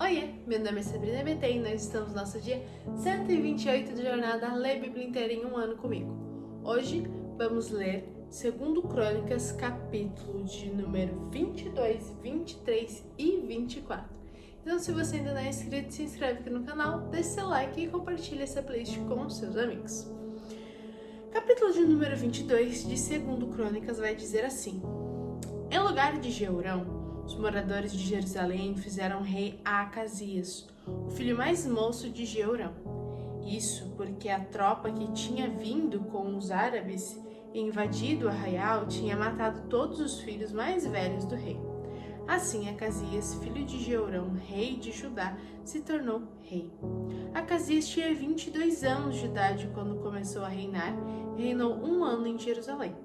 Oiê, meu nome é Sabrina BT e nós estamos no nosso dia 128 de jornada Lê a Bíblia inteira em um ano comigo. Hoje vamos ler 2 Crônicas, capítulo de número 22, 23 e 24. Então, se você ainda não é inscrito, se inscreve aqui no canal, deixe seu like e compartilhe essa playlist com os seus amigos. Capítulo de número 22 de 2 Crônicas vai dizer assim: Em lugar de Jeorão, os moradores de Jerusalém fizeram rei a Acasias, o filho mais moço de Jeorão. Isso porque a tropa que tinha vindo com os árabes e invadido o arraial tinha matado todos os filhos mais velhos do rei. Assim, Acasias, filho de Jeorão, rei de Judá, se tornou rei. Acasias tinha 22 anos de idade quando começou a reinar e reinou 1 ano em Jerusalém.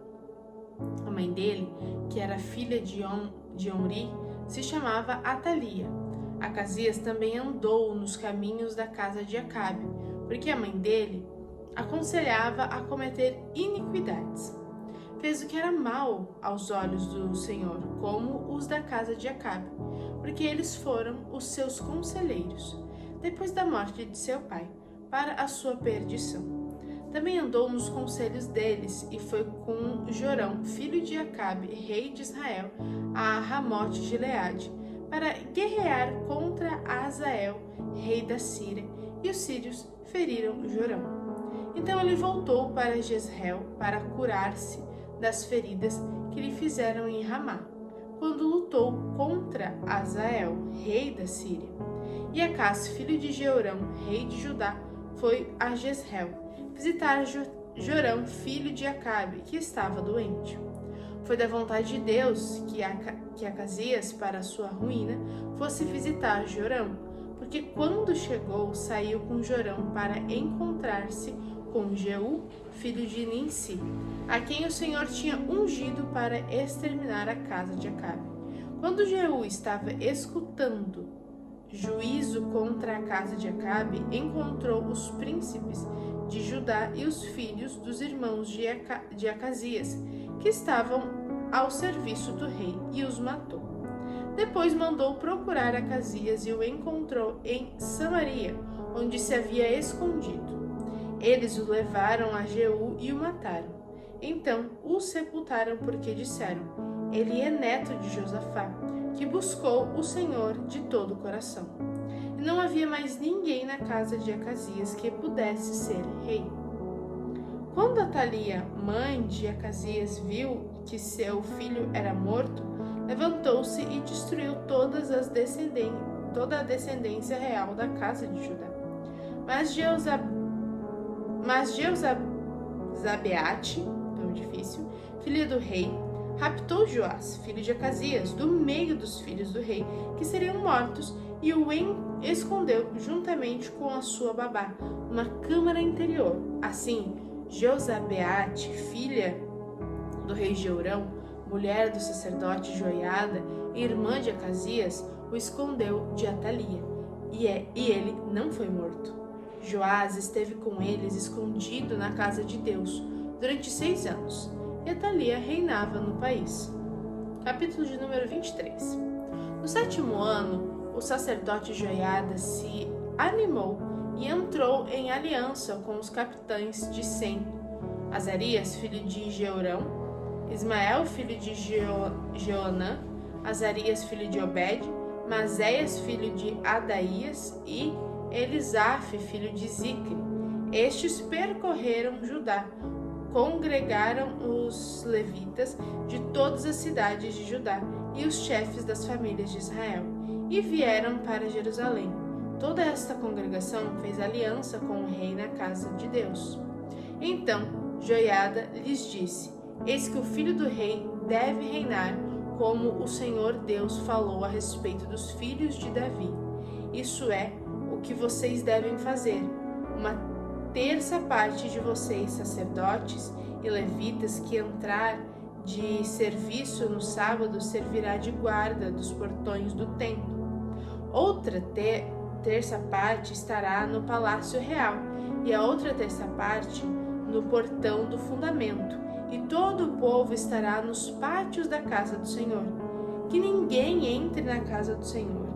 A mãe dele, que era filha de Omri, se chamava Atalia. Acasias também andou nos caminhos da casa de Acabe, porque a mãe dele aconselhava a cometer iniquidades. Fez o que era mal aos olhos do Senhor, como os da casa de Acabe, porque eles foram os seus conselheiros, depois da morte de seu pai, para a sua perdição. Também andou nos conselhos deles e foi com Jorão, filho de Acabe, rei de Israel, a Ramote de Gileade, para guerrear contra Azael, rei da Síria, e os sírios feriram Jorão. Então ele voltou para Jezreel para curar-se das feridas que lhe fizeram em Ramá, quando lutou contra Azael, rei da Síria. E Acás, filho de Jeorão, rei de Judá, foi a Jezreel visitar Jorão, filho de Acabe, que estava doente. Foi da vontade de Deus que Acasias, para sua ruína, fosse visitar Jorão, porque quando chegou, saiu com Jorão para encontrar-se com Jeú, filho de Ninsi, a quem o Senhor tinha ungido para exterminar a casa de Acabe. Quando Jeú estava escutando juízo contra a casa de Acabe, encontrou os príncipes de Judá e os filhos dos irmãos de Acasias, que estavam ao serviço do rei, e os matou. Depois mandou procurar Acasias e o encontrou em Samaria, onde se havia escondido. Eles o levaram a Jeú e o mataram. Então o sepultaram porque disseram: ele é neto de Josafá, que buscou o Senhor de todo o coração. E não havia mais ninguém na casa de Acasias que pudesse ser rei. Quando Atalia, mãe de Acasias, viu que seu filho era morto, levantou-se e destruiu toda a descendência real da casa de Judá. Mas Jeozabeate, filha do rei, raptou Joás, filho de Acasias, do meio dos filhos do rei, que seriam mortos, e o escondeu juntamente com a sua babá, numa câmara interior. Assim, Jeozabeate, filha do rei Jeorão, mulher do sacerdote Joiada e irmã de Acasias, o escondeu de Atalia, e ele não foi morto. Joás esteve com eles escondido na casa de Deus durante 6 anos. E Atalia reinava no país. Capítulo de número 23. No 7º ano, o sacerdote Joiada se animou e entrou em aliança com os capitães de Sem, Azarias, filho de Jeorão, Ismael, filho de Jeonã, Azarias, filho de Obed, Mazéias, filho de Adaías, e Elisaf, filho de Zicre. Estes percorreram Judá, congregaram os levitas de todas as cidades de Judá e os chefes das famílias de Israel, e vieram para Jerusalém. Toda esta congregação fez aliança com o rei na casa de Deus. Então Joiada lhes disse: Eis que o filho do rei deve reinar, como o Senhor Deus falou a respeito dos filhos de Davi. Isso é o que vocês devem fazer. Uma terça parte de vocês, sacerdotes e levitas, que entrar de serviço no sábado, servirá de guarda dos portões do templo. Outra terça parte estará no palácio real, e a outra terça parte no portão do fundamento, e todo o povo estará nos pátios da casa do Senhor. Que ninguém entre na casa do Senhor,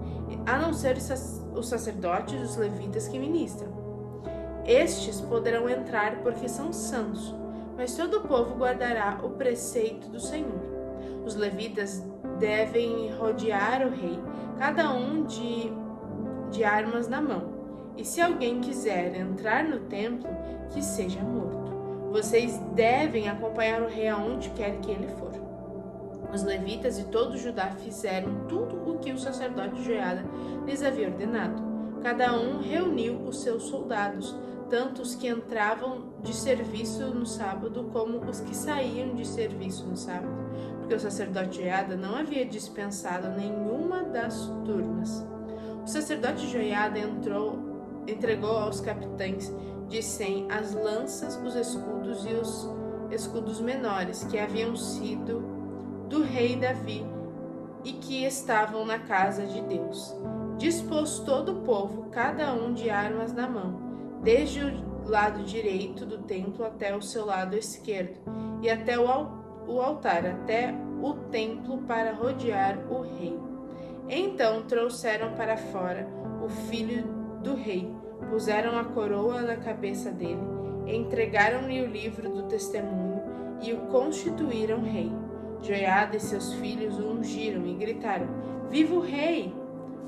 a não ser os sacerdotes e os levitas que ministram. Estes poderão entrar porque são santos, mas todo o povo guardará o preceito do Senhor. Os levitas devem rodear o rei, cada um de armas na mão. E se alguém quiser entrar no templo, que seja morto. Vocês devem acompanhar o rei aonde quer que ele for. Os levitas e todo Judá fizeram tudo o que o sacerdote Joiada lhes havia ordenado. Cada um reuniu os seus soldados, tanto os que entravam de serviço no sábado como os que saíam de serviço no sábado, porque o sacerdote Joiada não havia dispensado nenhuma das turmas. O sacerdote Joiada entregou aos capitães de 100 as lanças, os escudos e os escudos menores que haviam sido do rei Davi e que estavam na casa de Deus. Dispôs todo o povo, cada um de armas na mão, desde o lado direito do templo até o seu lado esquerdo, e até o altar, até o templo para rodear o rei. Então trouxeram para fora o filho do rei, puseram a coroa na cabeça dele, entregaram-lhe o livro do testemunho e o constituíram rei. Joiada e seus filhos o ungiram e gritaram: Viva o rei!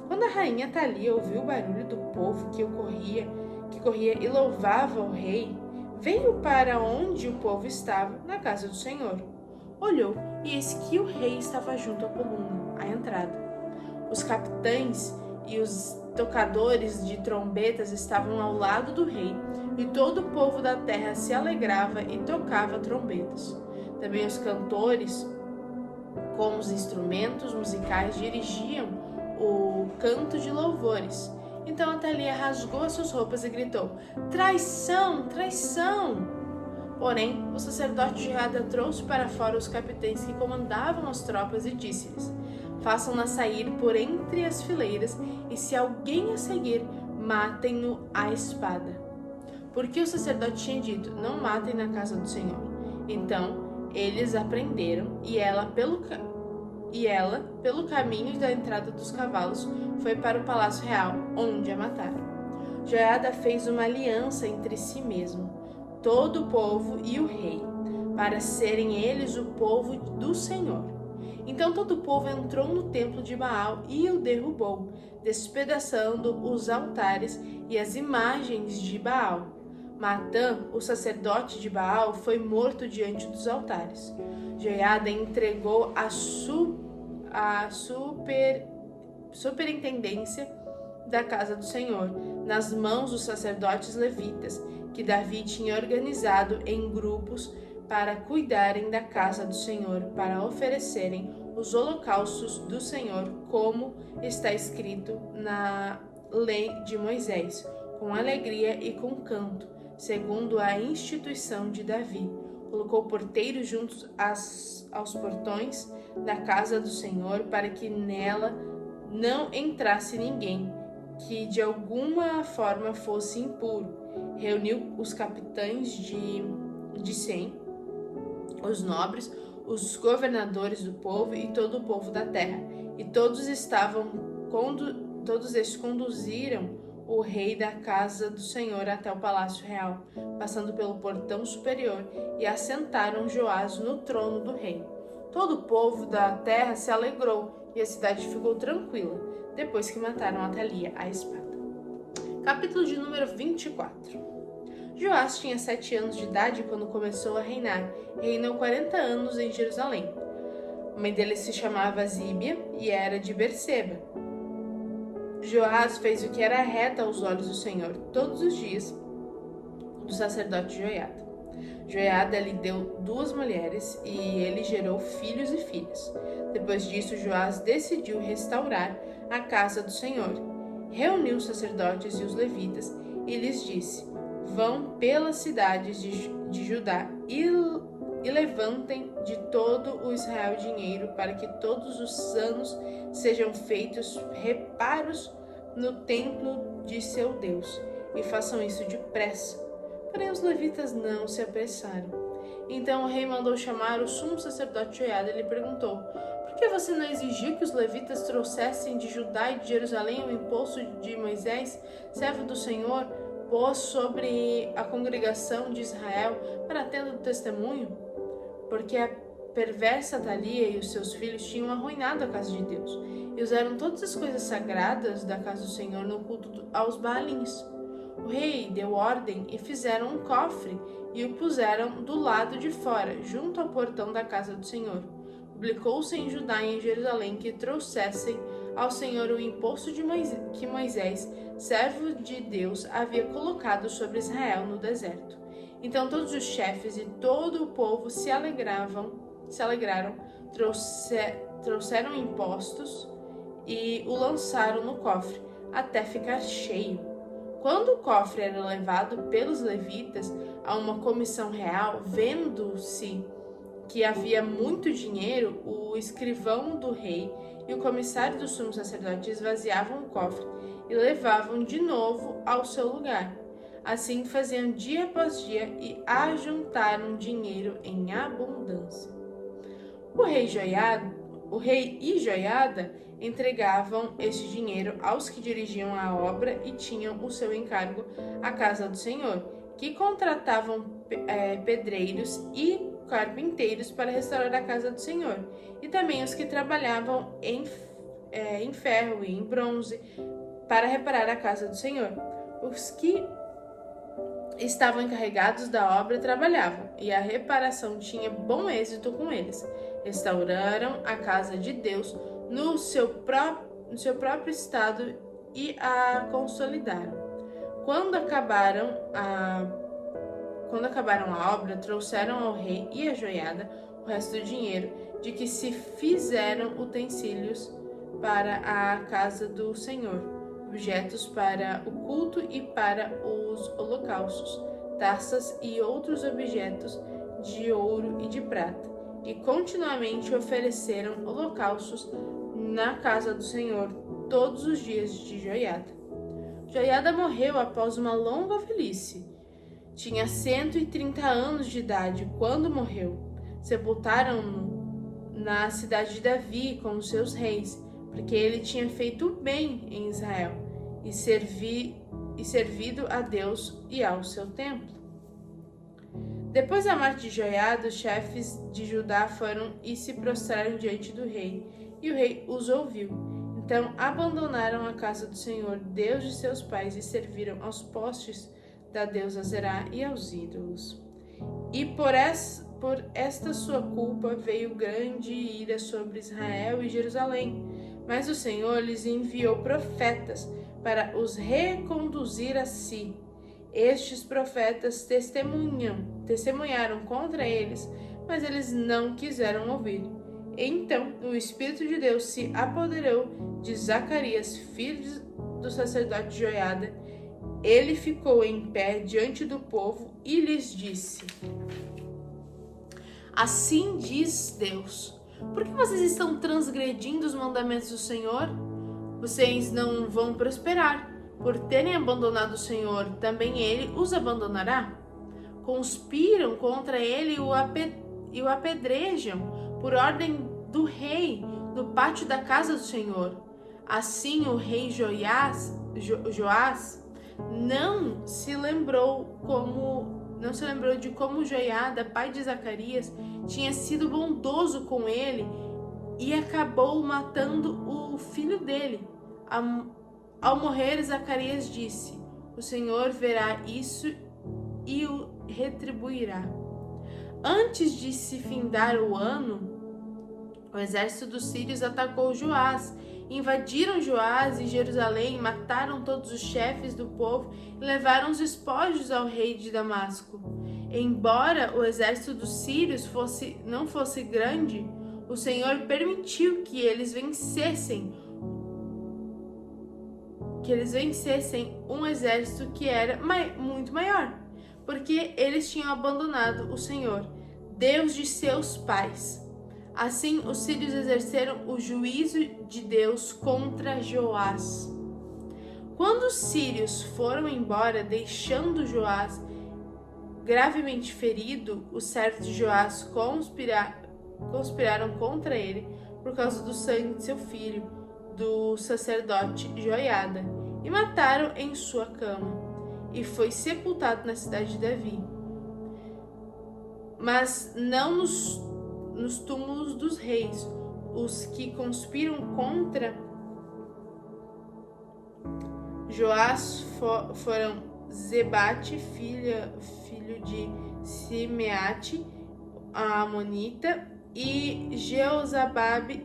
Quando a rainha Thalia ouviu o barulho do povo que corria e louvava o rei, veio para onde o povo estava, na casa do Senhor. Olhou e eis que o rei estava junto à coluna, à entrada. Os capitães e os tocadores de trombetas estavam ao lado do rei, e todo o povo da terra se alegrava e tocava trombetas. Também os cantores, com os instrumentos musicais, dirigiam o canto de louvores. Então Atalia rasgou as suas roupas e gritou: Traição! Traição! Porém, o sacerdote Joiada trouxe para fora os capitães que comandavam as tropas e disse-lhes: Façam-na sair por entre as fileiras, e se alguém a seguir, matem-no à espada. Porque o sacerdote tinha dito: Não matem na casa do Senhor. Então eles a prenderam, e ela, pelo caminho da entrada dos cavalos, foi para o palácio real, onde a mataram. Joiada fez uma aliança entre si mesmo, todo o povo e o rei, para serem eles o povo do Senhor. Então todo o povo entrou no templo de Baal e o derrubou, despedaçando os altares e as imagens de Baal. Matã, o sacerdote de Baal, foi morto diante dos altares. Joiada entregou a superintendência da casa do Senhor nas mãos dos sacerdotes levitas, que Davi tinha organizado em grupos para cuidarem da casa do Senhor, para oferecerem os holocaustos do Senhor, como está escrito na lei de Moisés, com alegria e com canto, segundo a instituição de Davi. Colocou porteiros juntos aos portões da casa do Senhor, para que nela não entrasse ninguém que de alguma forma fosse impuro. Reuniu os capitães de 100, os nobres, os governadores do povo e todo o povo da terra. E todos estes conduziram o rei da casa do Senhor até o palácio real, passando pelo portão superior, e assentaram Joás no trono do rei. Todo o povo da terra se alegrou, e a cidade ficou tranquila, depois que mataram Atalia à espada. Capítulo de número 24. Joás tinha 7 anos de idade quando começou a reinar, e reinou 40 anos em Jerusalém. A mãe dele se chamava Zíbia e era de Berseba. Joás fez o que era reto aos olhos do Senhor todos os dias do sacerdote Joiada. Joiada lhe deu 2 mulheres e ele gerou filhos e filhas. Depois disso, Joás decidiu restaurar a casa do Senhor. Reuniu os sacerdotes e os levitas e lhes disse: Vão pelas cidades de Judá e levantem de todo o Israel dinheiro para que todos os anos sejam feitos reparos no templo de seu Deus, e façam isso depressa. Porém os levitas não se apressaram. Então o rei mandou chamar o sumo sacerdote Joiada e lhe perguntou: Por que você não exigiu que os levitas trouxessem de Judá e de Jerusalém o imposto de Moisés, servo do Senhor, pôs sobre a congregação de Israel para a tenda do testemunho? Porque a perversa Atalia e os seus filhos tinham arruinado a casa de Deus e usaram todas as coisas sagradas da casa do Senhor no culto aos Baalins. O rei deu ordem e fizeram um cofre e o puseram do lado de fora, junto ao portão da casa do Senhor. Publicou-se em Judá e em Jerusalém que trouxessem ao Senhor o imposto que Moisés, servo de Deus, havia colocado sobre Israel no deserto. Então todos os chefes e todo o povo se alegraram, trouxeram impostos e o lançaram no cofre, até ficar cheio. Quando o cofre era levado pelos levitas a uma comissão real, vendo-se que havia muito dinheiro, o escrivão do rei e o comissário do sumo sacerdote esvaziavam o cofre e levavam de novo ao seu lugar. Assim faziam dia após dia e ajuntaram dinheiro em abundância. O rei e Joiada entregavam este dinheiro aos que dirigiam a obra e tinham o seu encargo à casa do Senhor, que contratavam pedreiros e carpinteiros para restaurar a casa do Senhor, e também os que trabalhavam em ferro e em bronze para reparar a casa do Senhor. Os que estavam encarregados da obra trabalhavam, e a reparação tinha bom êxito com eles. Restauraram a casa de Deus no seu próprio estado e a consolidaram. Quando acabaram a obra, trouxeram ao rei e à joiada o resto do dinheiro de que se fizeram utensílios para a casa do Senhor, objetos para o culto e para os holocaustos, taças e outros objetos de ouro e de prata, e continuamente ofereceram holocaustos na casa do Senhor todos os dias de Joiada. Joiada morreu após uma longa velhice. Tinha 130 anos de idade quando morreu. Sepultaram-no na cidade de Davi com os seus reis, porque ele tinha feito bem em Israel e servido a Deus e ao seu templo. Depois da morte de Joiada, os chefes de Judá foram e se prostraram diante do rei, e o rei os ouviu. Então abandonaram a casa do Senhor, Deus de seus pais, e serviram aos postes da deusa Zerá e aos ídolos. E por esta sua culpa veio grande ira sobre Israel e Jerusalém. Mas o Senhor lhes enviou profetas para os reconduzir a si. Estes profetas testemunharam contra eles, mas eles não quiseram ouvir. Então o Espírito de Deus se apoderou de Zacarias, filho do sacerdote Joiada. Ele ficou em pé diante do povo e lhes disse: Assim diz Deus: por que vocês estão transgredindo os mandamentos do Senhor? Vocês não vão prosperar. Por terem abandonado o Senhor, também ele os abandonará. Conspiram contra ele e o apedrejam por ordem do rei no pátio da casa do Senhor. Assim o rei Joás não se lembrou de como Joiada, pai de Zacarias, tinha sido bondoso com ele e acabou matando o filho dele. Ao morrer, Zacarias disse: o Senhor verá isso e o retribuirá. Antes de se findar o ano, o exército dos sírios atacou Joás. Invadiram Joás e Jerusalém, mataram todos os chefes do povo e levaram os espólios ao rei de Damasco. Embora o exército dos sírios não fosse grande, o Senhor permitiu que eles vencessem um exército que era muito maior, porque eles tinham abandonado o Senhor, Deus de seus pais. Assim, os sírios exerceram o juízo de Deus contra Joás. Quando os sírios foram embora, deixando Joás gravemente ferido, os servos de Joás conspiraram contra ele por causa do sangue de seu filho, do sacerdote Joiada, e mataram em sua cama, e foi sepultado na cidade de Davi. Mas não nos túmulos dos reis. Os que conspiram contra Joás foram Zebate, filho de Simeate, a Amonita, e Jeozabade,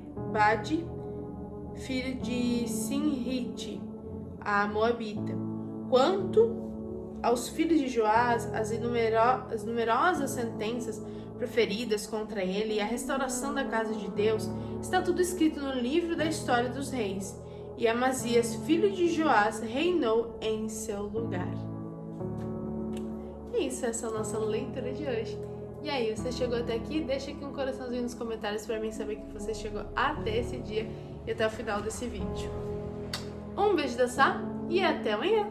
filho de Sinrite, a Moabita. Quanto aos filhos de Joás, as numerosas sentenças proferidas contra ele e a restauração da casa de Deus, está tudo escrito no livro da história dos reis. E Amazias, filho de Joás, reinou em seu lugar. É isso, essa é a nossa leitura de hoje. E aí, você chegou até aqui? Deixa aqui um coraçãozinho nos comentários para mim saber que você chegou até esse dia e até o final desse vídeo. Um beijo da Sá e até amanhã!